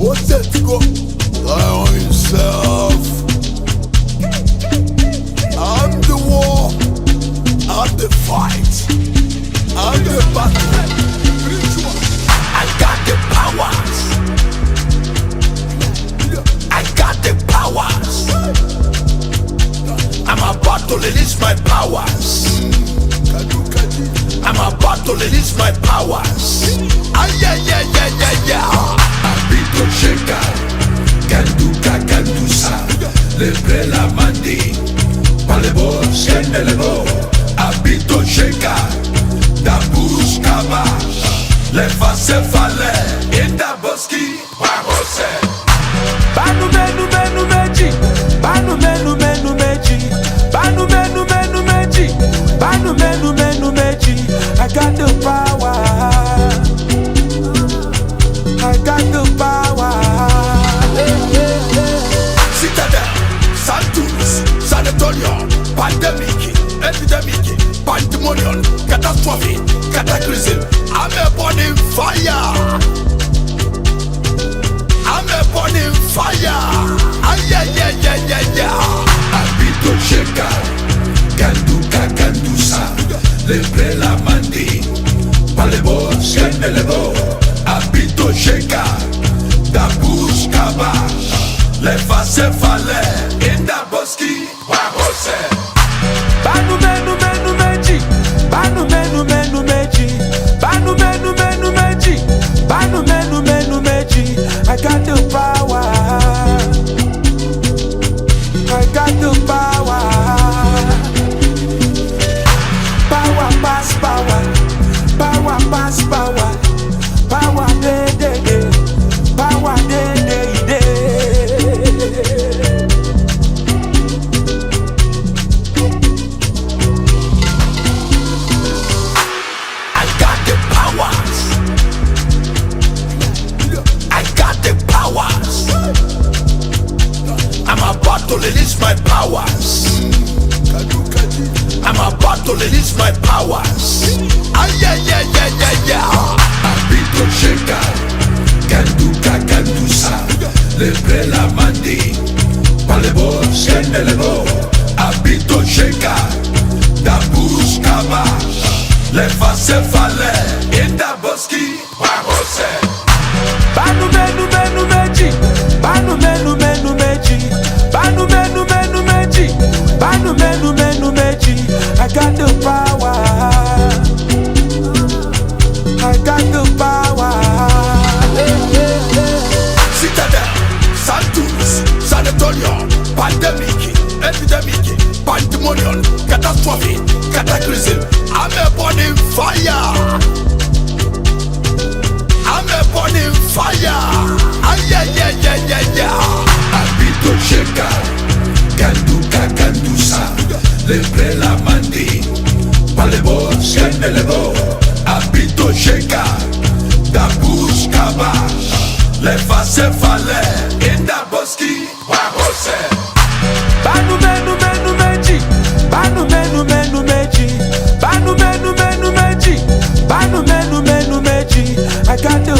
What's that to go? Lie on yourself. I'm the war. I'm the fight. I'm the battle. I got the powers. I got the powers. I'm about to release my powers. I'm about to release my powers. Abito sheka, kanduka kandusa, lebre la mandi, palebo skenelebo. Abito sheka, da buskaba, leva se fale, inda boski, wahose. Banu menu menu meji, banu menu menu meji, banu menu menu meji, banu menu menu meji. I got the power. I got the power. Citadel, Santus, Sanatorium, pandemic, epidemic, pandemonium, catastrophe, cataclysm. I'm a burning fire. I'm a burning fire. Abito sheka, kanduka kandusa, lebre la mandi, palebo skenelebo. Abito sheka, da buskaba, leva se fale, inda boski, wahose. Banu menu menu meji, banu menu menu meji, banu menu menu meji, banu menu menu meji. I got the power. I got the power. Power pass power, power pass power, power day day day, power day day day. I got the powers. I got the powers. I'm about to release my powers. I'm about to release my powers. Abito sheka, kanduka kandusa, lebre la mandi, palebo skenelebo. Abito sheka, da buskaba, leva se fale, inda boski, wahose. Banu menu menu meji, banu menu menu meji, banu menu menu meji, banu menu menu meji. I got the power. I got the power. Citadel, Santus, Sanatorium, pandemic, epidemic, pandemonium, catastrophe, cataclysm. I'm a burning fire. I'm a burning fire. Abito sheka, kanduka kandusa, lebre la mandi, palebo skenelebo. Abito sheka, da buskaba, leva se fale, inda boski, wahose. Banu menu menu meji, banu menu menu meji, banu menu menu meji, banu menu menu meji. I got the